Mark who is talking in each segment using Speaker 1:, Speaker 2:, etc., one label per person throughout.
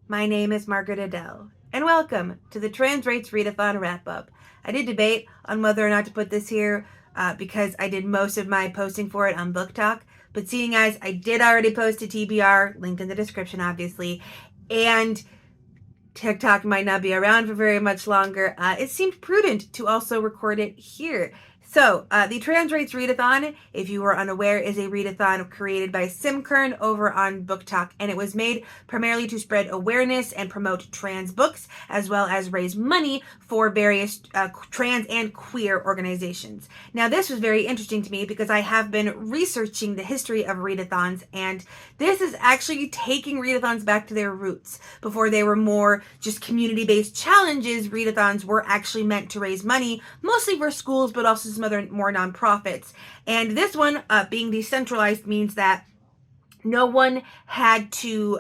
Speaker 1: My name is Margaret Adele, and welcome to the Trans Rights Readathon wrap-up. I did debate on whether or not to put this here because I did most of my posting for it on Book Talk, but seeing as I did already post to TBR, linked in the description obviously, and TikTok might not be around for very much longer, it seemed prudent to also record it here. So, the Trans Rights Readathon, if you were unaware, is a readathon created by Sim Kern over on Book Talk, and it was made primarily to spread awareness and promote trans books, as well as raise money for various trans and queer organizations. Now, this was very interesting to me because I have been researching the history of readathons, and this is actually taking readathons back to their roots. Before they were more just community-based challenges, readathons were actually meant to raise money, mostly for schools, but also some other more nonprofits. And this one, being decentralized, means that no one had to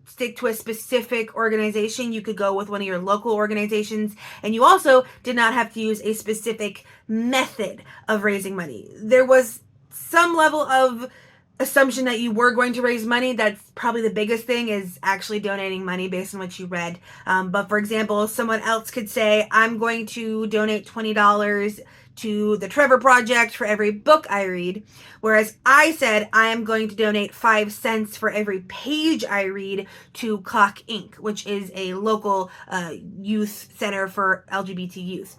Speaker 1: stick to a specific organization. You could go with one of your local organizations, and you also did not have to use a specific method of raising money. There was some level of assumption that you were going to raise money. That's probably the biggest thing, is actually donating money based on what you read. But for example, someone else could say, I'm going to donate $20 to the Trevor Project for every book I read, whereas I said I am going to donate 5 cents for every page I read to Clock Inc., which is a local youth center for LGBT youth.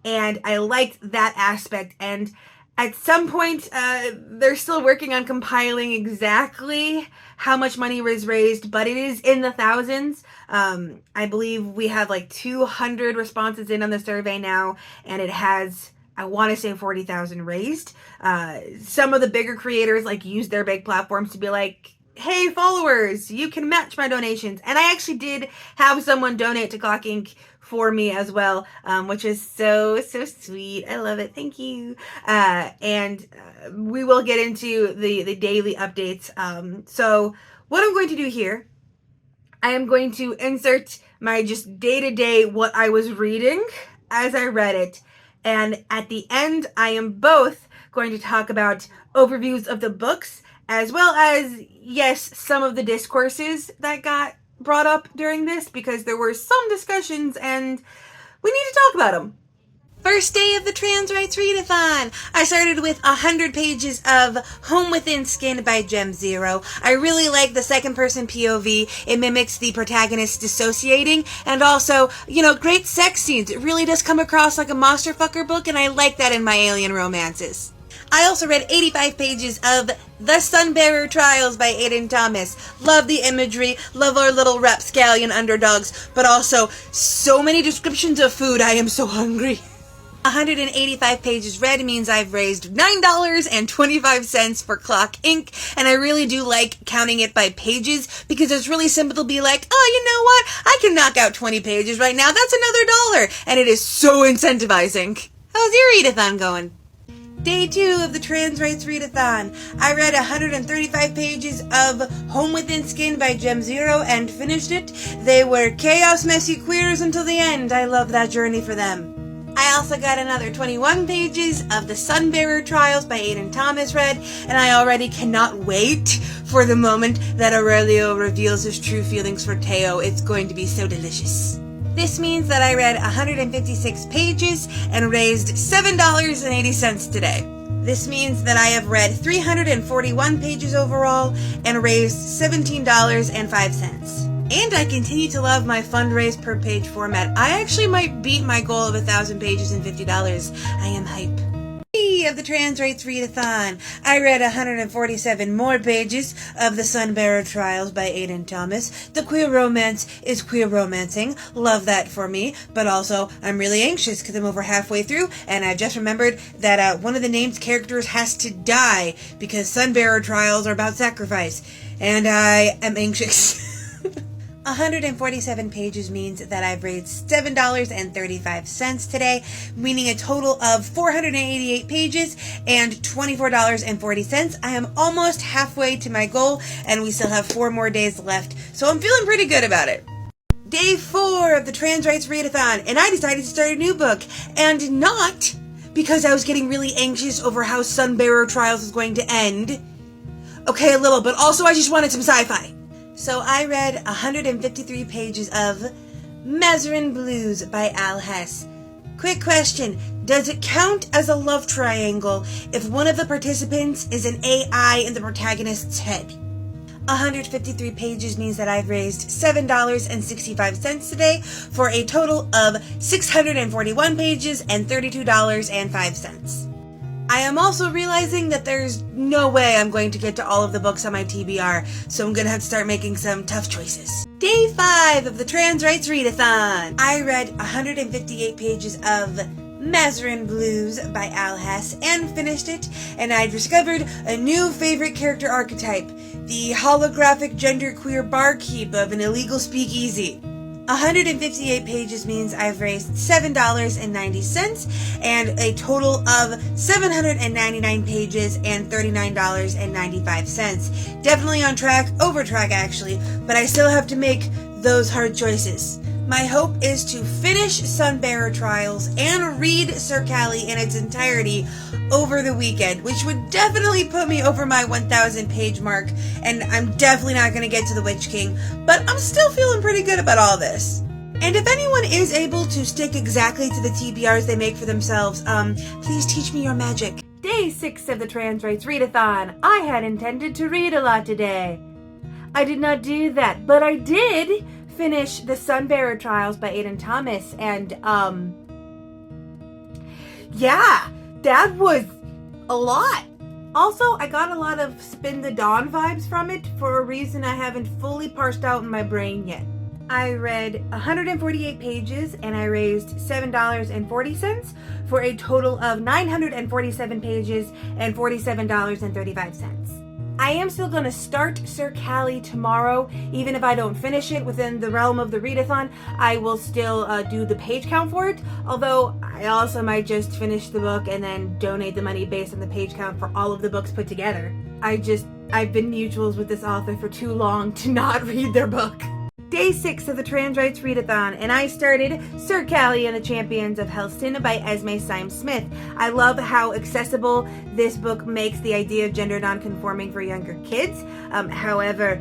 Speaker 1: And I liked that aspect, and at some point, they're still working on compiling exactly how much money was raised, but it is in the thousands. I believe we have like 200 responses in on the survey now, and it has, I want to say, 40,000 raised. Some of the bigger creators use their big platforms to be like, hey followers, you can match my donations. And I actually did have someone donate to Clock Inc. for me as well, which is so sweet. I love it. Thank you. And we will get into the daily updates. So what I'm going to do here, I am going to insert my just day-to-day what I was reading as I read it. And at the end, I am both going to talk about overviews of the books, as well as, yes, some of the discourses that got brought up during this, because there were some discussions and we need to talk about them. First day of the Trans Rights Readathon. I started with 100 pages of Home Within Skin by Gem Zero. I really like the second person POV. It mimics the protagonist dissociating, and also, great sex scenes. It really does come across like a monster fucker book, and I like that in my alien romances. I also read 85 pages of The Sunbearer Trials by Aiden Thomas. Love the imagery, love our little rapscallion underdogs, but also so many descriptions of food. I am so hungry. 185 pages read means I've raised $9.25 for Clock Inc., and I really do like counting it by pages because it's really simple to be like, oh, you know what? I can knock out 20 pages right now. That's another $1, and it is so incentivizing. How's your readathon going? Day 2 of the Trans Rights Readathon. I read 135 pages of Home Within Skin by Gem Zero and finished it. They were chaos messy queers until the end. I love that journey for them. I also got another 21 pages of The Sunbearer Trials by Aiden Thomas read, and I already cannot wait for the moment that Aurelio reveals his true feelings for Teo. It's going to be so delicious. This means that I read 156 pages and raised $7.80 today. This means that I have read 341 pages overall and raised $17.05. And I continue to love my fundraise per page format. I actually might beat my goal of 1,000 pages and $50. I am hype. Of the Trans Rights Readathon. I read 147 more pages of The Sunbearer Trials by Aiden Thomas. The queer romance is queer romancing. Love that for me. But also, I'm really anxious because I'm over halfway through, and I just remembered that one of the named characters has to die because Sunbearer Trials are about sacrifice. And I am anxious. 147 pages means that I've raised $7.35 today, meaning a total of 488 pages and $24.40. I am almost halfway to my goal, and we still have 4 more days left, so I'm feeling pretty good about it. Day 4 of the Trans Rights Readathon, and I decided to start a new book, and not because I was getting really anxious over how Sunbearer Trials was going to end. Okay, a little, but also I just wanted some sci-fi. So I read 153 pages of Azarin Blues by Al Hess. Quick question, does it count as a love triangle if one of the participants is an AI in the protagonist's head? 153 pages means that I've raised $7.65 today for a total of 641 pages and $32.05. I am also realizing that there's no way I'm going to get to all of the books on my TBR, so I'm going to have to start making some tough choices. Day 5 of the Trans Rights Readathon. I read 158 pages of Azarin Blues by Al Hess and finished it, and I discovered a new favorite character archetype, the holographic genderqueer barkeep of an illegal speakeasy. 158 pages means I've raised $7.90 and a total of 799 pages and $39.95. Definitely on track, over track actually, but I still have to make those hard choices. My hope is to finish Sunbearer Trials and read Sir Cali in its entirety over the weekend, which would definitely put me over my 1,000 page mark, and I'm definitely not going to get to the Witch King, but I'm still feeling pretty good about all this. And if anyone is able to stick exactly to the TBRs they make for themselves, please teach me your magic. Day 6 of the Trans Rights Readathon. I had intended to read a lot today. I did not do that, but I did finish the Sunbearer Trials by Aidan Thomas, and yeah, that was a lot. Also, I got a lot of Spin the Dawn vibes from it for a reason I haven't fully parsed out in my brain yet. I read 148 pages and I raised $7.40 for a total of 947 pages and $47.35. I am still going to start Sir Cali tomorrow. Even if I don't finish it within the realm of the readathon, I will still do the page count for it. Although I also might just finish the book and then donate the money based on the page count for all of the books put together. I've been mutuals with this author for too long to not read their book. Day 6 of the Trans Rights Readathon, and I started Sir Cali and the Champions of Helston by Esme Syme-Smith. I love how accessible this book makes the idea of gender non-conforming for younger kids. However,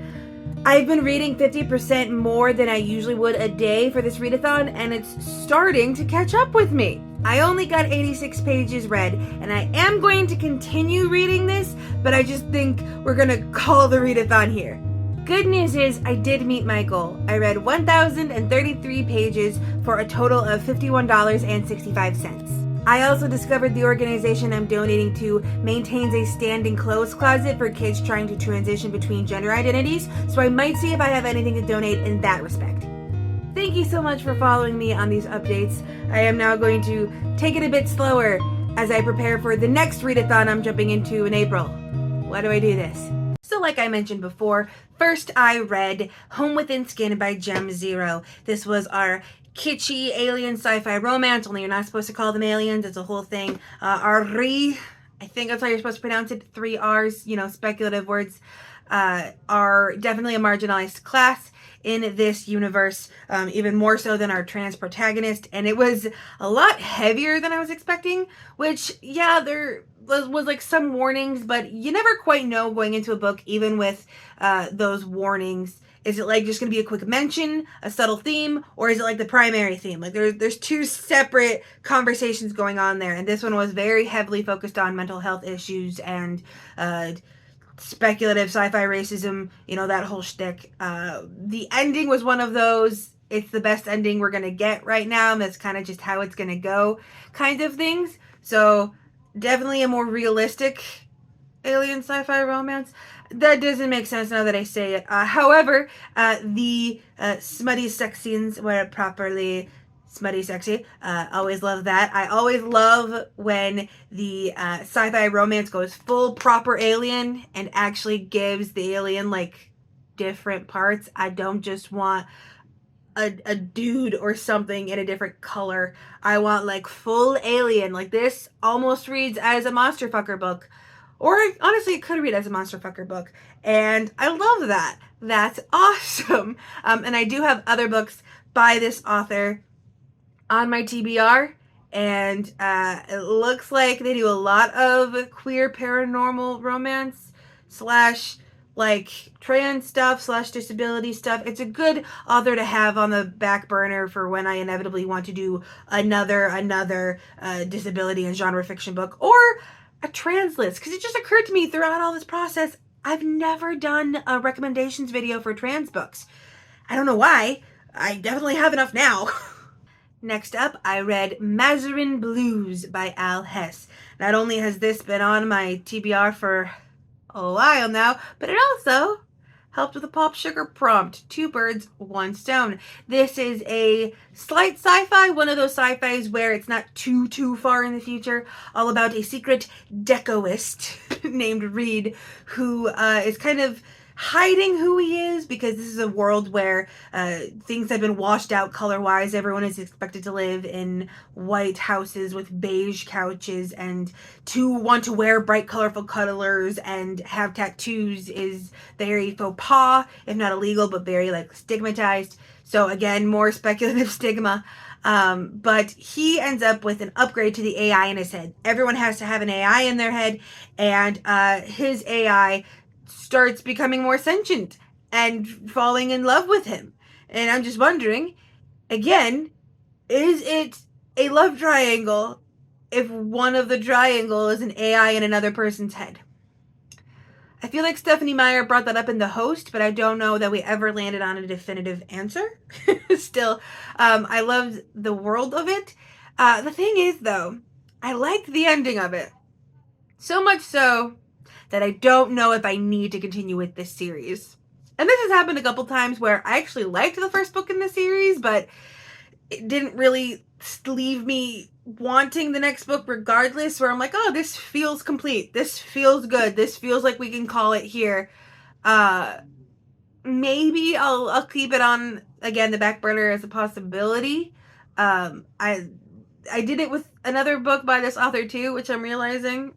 Speaker 1: I've been reading 50% more than I usually would a day for this readathon, and it's starting to catch up with me. I only got 86 pages read, and I am going to continue reading this, but I just think we're going to call the readathon here. Good news is I did meet my goal. I read 1,033 pages for a total of $51.65. I also discovered the organization I'm donating to maintains a standing clothes closet for kids trying to transition between gender identities, so I might see if I have anything to donate in that respect. Thank you so much for following me on these updates. I am now going to take it a bit slower as I prepare for the next readathon I'm jumping into in April. Why do I do this? So like I mentioned before, first I read Home Within Skin by Gem Zero. This was our kitschy alien sci-fi romance, only you're not supposed to call them aliens. It's a whole thing. Ari, I think that's how you're supposed to pronounce it. 3 R's, speculative words, are definitely a marginalized class in this universe, even more so than our trans protagonist. And it was a lot heavier than I was expecting, which, yeah, there was like some warnings, but you never quite know going into a book, even with those warnings. Is it like just gonna be a quick mention, a subtle theme, or is it like the primary theme? Like there's 2 separate conversations going on there, and this one was very heavily focused on mental health issues and speculative sci-fi racism, that whole shtick. The ending was one of those, it's the best ending we're gonna get right now, and that's kind of just how it's gonna go kind of things. So definitely a more realistic alien sci-fi romance. That doesn't make sense now that I say it. However, the smutty sex scenes were properly smutty sexy. Always love that. I always love when the sci-fi romance goes full proper alien and actually gives the alien like different parts. I don't just want a dude or something in a different color. I want like full alien. Like this almost reads as a monster fucker book. Or honestly, it could read as a monster fucker book. And I love that. That's awesome. And I do have other books by this author on my TBR. And it looks like they do a lot of queer paranormal romance / like trans stuff / disability stuff. It's a good author to have on the back burner for when I inevitably want to do another disability and genre fiction book, or a trans list, because it just occurred to me throughout all this process, I've never done a recommendations video for trans books. I don't know why. I definitely have enough now. Next up, I read Azarin Blues by Al Hess. Not only has this been on my TBR for a while now, but it also helped with a pop sugar prompt. 2 birds, 1 stone. This is a slight sci-fi, one of those sci-fis where it's not too far in the future, all about a secret decoist named Reed, who is kind of hiding who he is, because this is a world where things have been washed out color-wise. Everyone is expected to live in white houses with beige couches, and to want to wear bright, colorful colors and have tattoos is very faux pas, if not illegal, but very like stigmatized. So again, more speculative stigma. But he ends up with an upgrade to the AI in his head. Everyone has to have an AI in their head, and his AI starts becoming more sentient and falling in love with him. And I'm just wondering, again, is it a love triangle if one of the triangle is an AI in another person's head? I feel like Stephanie Meyer brought that up in The Host, but I don't know that we ever landed on a definitive answer. Still, I loved the world of it. The thing is, though, I liked the ending of it. So much so that I don't know if I need to continue with this series. And this has happened a couple times where I actually liked the first book in the series, but it didn't really leave me wanting the next book regardless, where I'm like, oh, this feels complete. This feels good. This feels like we can call it here. Maybe I'll keep it on, again, the back burner as a possibility. I did it with another book by this author too, which I'm realizing.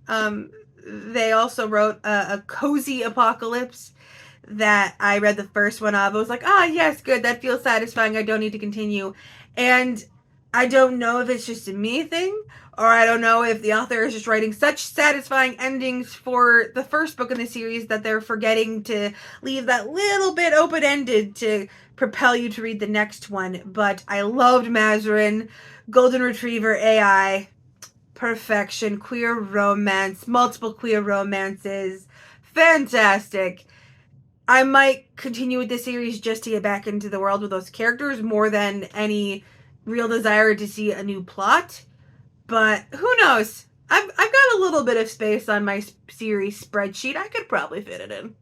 Speaker 1: They also wrote a cozy apocalypse that I read the first one of. I was like, yes, good. That feels satisfying. I don't need to continue. And I don't know if it's just a me thing, or I don't know if the author is just writing such satisfying endings for the first book in the series that they're forgetting to leave that little bit open-ended to propel you to read the next one. But I loved Azarin, Golden Retriever AI, perfection, queer romance, multiple queer romances, fantastic. I might continue with this series just to get back into the world with those characters more than any real desire to see a new plot, but who knows? I've got a little bit of space on my series spreadsheet. I could probably fit it in.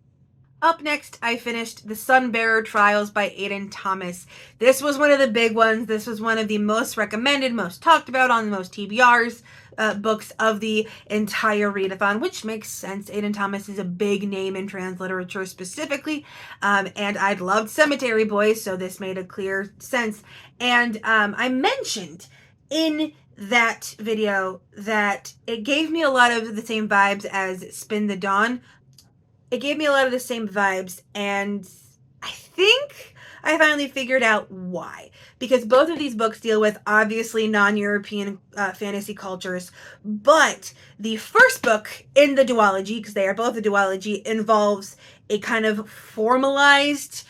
Speaker 1: Up next, I finished The Sunbearer Trials by Aiden Thomas. This was one of the big ones. This was one of the most recommended, most talked about on the most TBRs books of the entire readathon, which makes sense. Aiden Thomas is a big name in trans literature specifically, and I'd loved Cemetery Boys, so this made a clear sense. And I mentioned in that video that it gave me a lot of the same vibes as Spin the Dawn. It gave me a lot of the same vibes, and I think I finally figured out why. Because both of these books deal with obviously non-European fantasy cultures, but the first book in the duology, because they are both a duology, involves a kind of formalized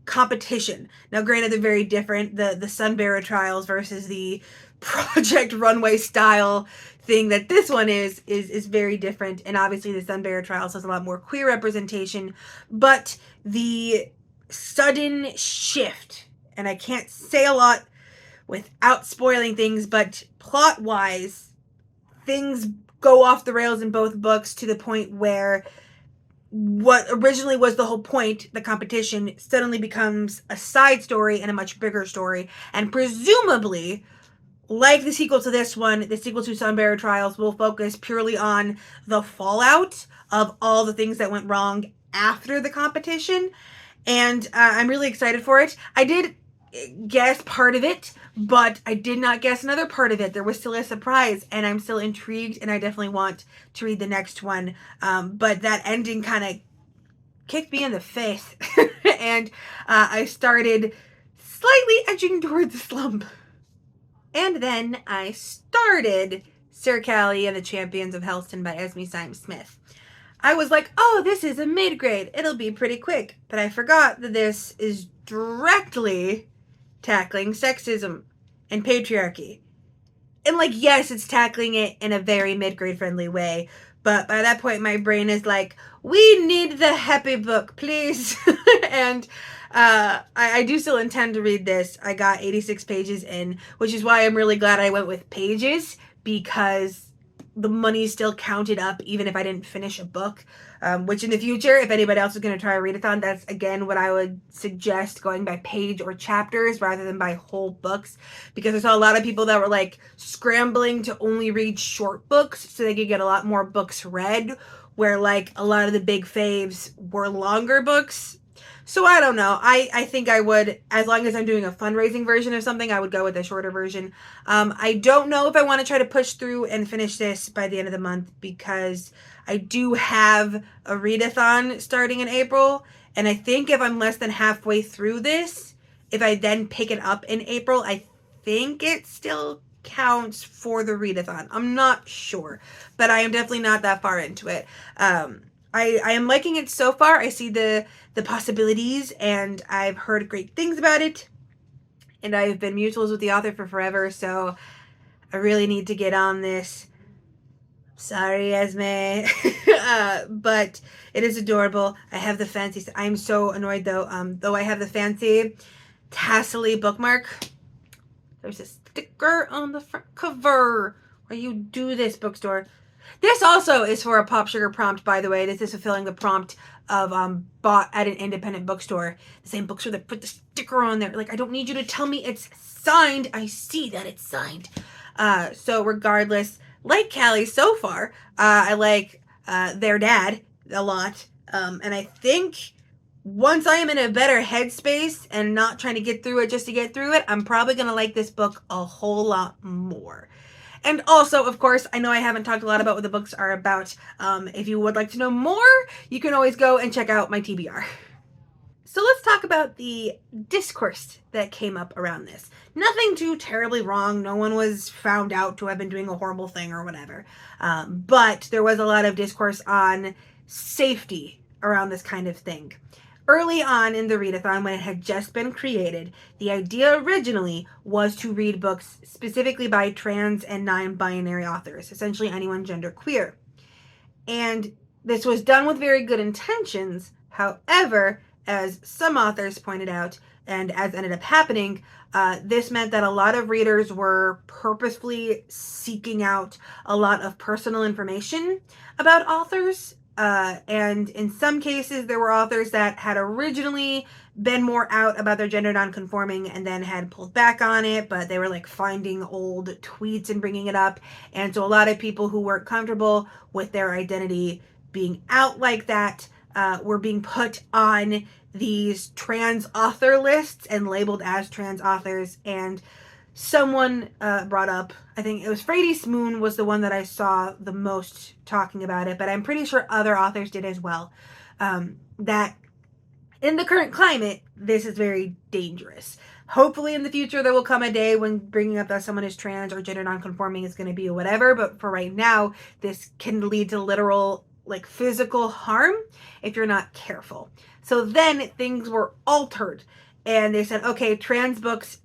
Speaker 1: competition. Now, granted, they're very different. The Sunbearer Trials versus the Project Runway style thing that this one is very different, and obviously the Sunbearer Trials has a lot more queer representation, but the sudden shift, and I can't say a lot without spoiling things, but plot-wise, things go off the rails in both books to the point where what originally was the whole point, the competition, suddenly becomes a side story and a much bigger story, and presumably, like the sequel to this one, the sequel to Sunbearer Trials will focus purely on the fallout of all the things that went wrong after the competition. And I'm really excited for it. I did guess part of it, but I did not guess another part of it. There was still a surprise, and I'm still intrigued, and I definitely want to read the next one. But that ending kind of kicked me in the face, and I started slightly edging towards the slump. And then I started Sir Cali and the Champions of Helston by Esme Symes Smith. I was like, oh, this is a mid-grade. It'll be pretty quick. But I forgot that this is directly tackling sexism and patriarchy. And like, yes, it's tackling it in a very mid-grade friendly way. But by that point, my brain is like, we need the happy book, please. And I do still intend to read this. I got 86 pages in, which is why I'm really glad I went with pages, because the money still counted up even if I didn't finish a book. Which in the future, if anybody else is going to try a readathon, that's again what I would suggest, going by page or chapters rather than by whole books, because I saw a lot of people that were like scrambling to only read short books so they could get a lot more books read, where like a lot of the big faves were longer books. So I don't know. I think I would, as long as I'm doing a fundraising version of something, I would go with a shorter version. I don't know if I want to try to push through and finish this by the end of the month, because I do have a readathon starting in April. And I think if I'm less than halfway through this, if I then pick it up in April, I think it still counts for the readathon. I'm not sure, but I am definitely not that far into it. I am liking it so far. I see the possibilities, and I've heard great things about it, and I've been mutuals with the author for forever, so I really need to get on this. Sorry, Esme. But it is adorable. I have the fancy, I'm so annoyed though, though I have the fancy tassely bookmark, there's a sticker on the front cover. Why you do this, bookstore? This also is for a Pop Sugar prompt, by the way. This is fulfilling the prompt of bought at an independent bookstore. The same bookstore that put the sticker on there. Like, I don't need you to tell me it's signed. I see that it's signed. So regardless, like Cali so far, I like their dad a lot. And I think once I am in a better headspace and not trying to get through it just to get through it, I'm probably going to like this book a whole lot more. And also, of course, I know I haven't talked a lot about what the books are about. If you would like to know more, you can always go and check out my TBR. So let's talk about the discourse that came up around this. Nothing too terribly wrong. No one was found out to have been doing a horrible thing or whatever. But there was a lot of discourse on safety around this kind of thing. Early on in the readathon, when it had just been created, the idea originally was to read books specifically by trans and non-binary authors, essentially anyone genderqueer. And this was done with very good intentions. However, as some authors pointed out, and as ended up happening, this meant that a lot of readers were purposefully seeking out a lot of personal information about authors. And in some cases, there were authors that had originally been more out about their gender nonconforming and then had pulled back on it, but they were like finding old tweets and bringing it up. And so a lot of people who weren't comfortable with their identity being out like that were being put on these trans author lists and labeled as trans authors. And someone brought up, I think it was Frady Smoon was the one that I saw the most talking about it, but I'm pretty sure other authors did as well, that in the current climate, this is very dangerous. Hopefully in the future there will come a day when bringing up that someone is trans or gender nonconforming is going to be whatever, but for right now, this can lead to literal like physical harm if you're not careful. So then things were altered, and they said, okay, trans books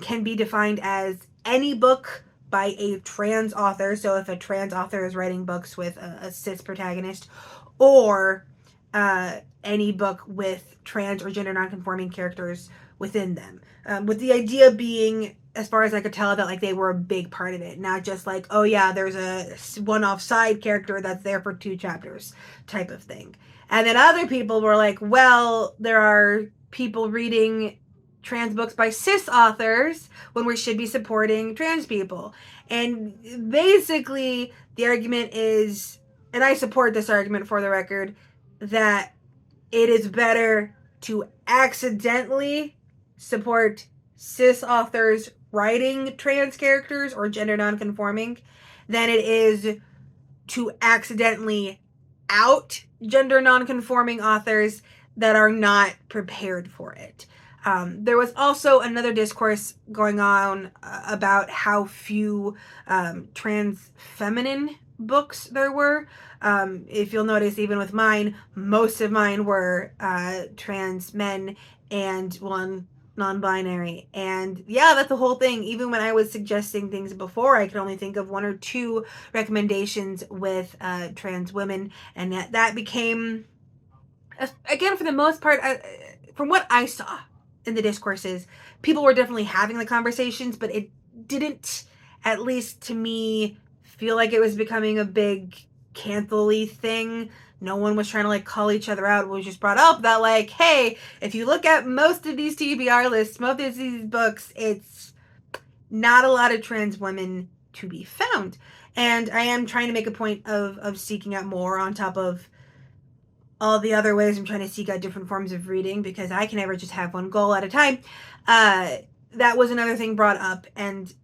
Speaker 1: can be defined as any book by a trans author. So if a trans author is writing books with a cis protagonist, or any book with trans or gender nonconforming characters within them. With the idea being, as far as I could tell, that like they were a big part of it, not just like, oh yeah, there's a one-off side character that's there for 2 chapters type of thing. And then other people were like, well, there are people reading trans books by cis authors when we should be supporting trans people. And basically the argument is, and I support this argument for the record, that it is better to accidentally support cis authors writing trans characters or gender nonconforming than it is to accidentally out gender nonconforming authors that are not prepared for it. There was also another discourse going on about how few trans feminine books there were. If you'll notice, even with mine, most of mine were trans men and one non-binary. And yeah, that's the whole thing. Even when I was suggesting things before, I could only think of one or two recommendations with trans women, and that became, again, for the most part, from what I saw in the discourses, people were definitely having the conversations, but it didn't, at least to me, feel like it was becoming a big cancel-y thing. No one was trying to like call each other out. It was just brought up that like, hey, if you look at most of these TBR lists, most of these books, it's not a lot of trans women to be found. And I am trying to make a point of seeking out more, on top of all the other ways I'm trying to seek out different forms of reading, because I can never just have one goal at a time. That was another thing brought up, and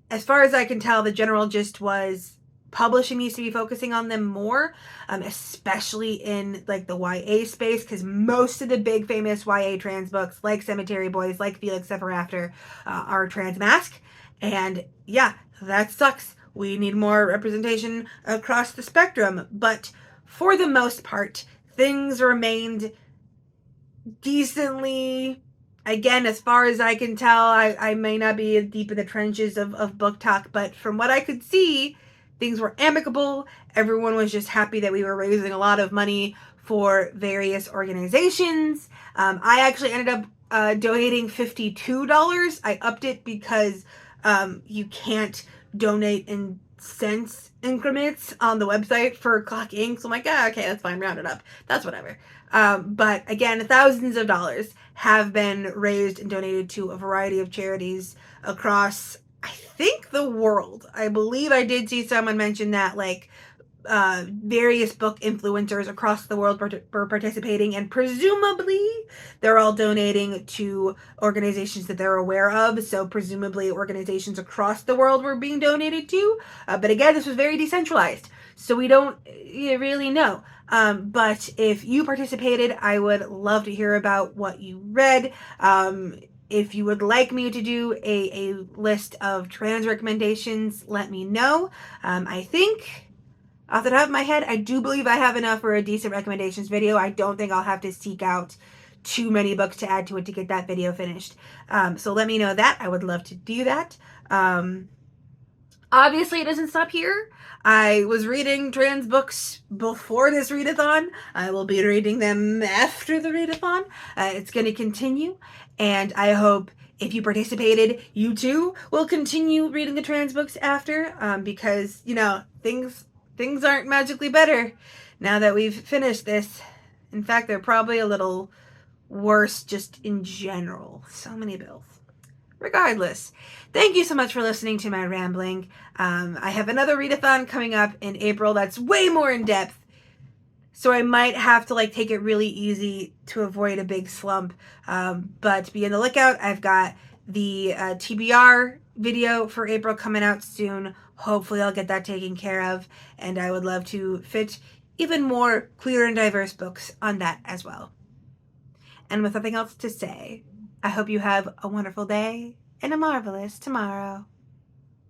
Speaker 1: as far as I can tell, the general gist was publishing needs to be focusing on them more, especially in like the YA space, because most of the big famous YA trans books, like Cemetery Boys, like Felix Ever After, are trans masc, and yeah, that sucks. We need more representation across the spectrum, but for the most part, things remained decently, again, as far as I can tell. I may not be deep in the trenches of book talk, but from what I could see, things were amicable. Everyone was just happy that we were raising a lot of money for various organizations. I actually ended up donating $52. I upped it because you can't donate in cents increments on the website for clocking. So I'm like, okay, that's fine, round it up. That's whatever. But again, thousands of dollars have been raised and donated to a variety of charities across, I think, the world. I believe I did see someone mention that, like, various book influencers across the world were participating, and presumably they're all donating to organizations that they're aware of. So presumably organizations across the world were being donated to. But again, this was very decentralized, so we don't really know. But if you participated, I would love to hear about what you read. If you would like me to do a list of trans recommendations, let me know. I think, off the top of my head, I do believe I have enough for a decent recommendations video. I don't think I'll have to seek out too many books to add to it to get that video finished. So let me know that. I would love to do that. Obviously, it doesn't stop here. I was reading trans books before this readathon. I will be reading them after the readathon. It's going to continue, and I hope if you participated, you too will continue reading the trans books after, because, you know, things aren't magically better now that we've finished this. In fact, they're probably a little worse just in general. So many bills. Regardless, thank you so much for listening to my rambling. I have another readathon coming up in April that's way more in depth, so I might have to like take it really easy to avoid a big slump. But be on the lookout. I've got the TBR video for April coming out soon. Hopefully I'll get that taken care of, and I would love to fit even more queer and diverse books on that as well. And with nothing else to say, I hope you have a wonderful day and a marvelous tomorrow.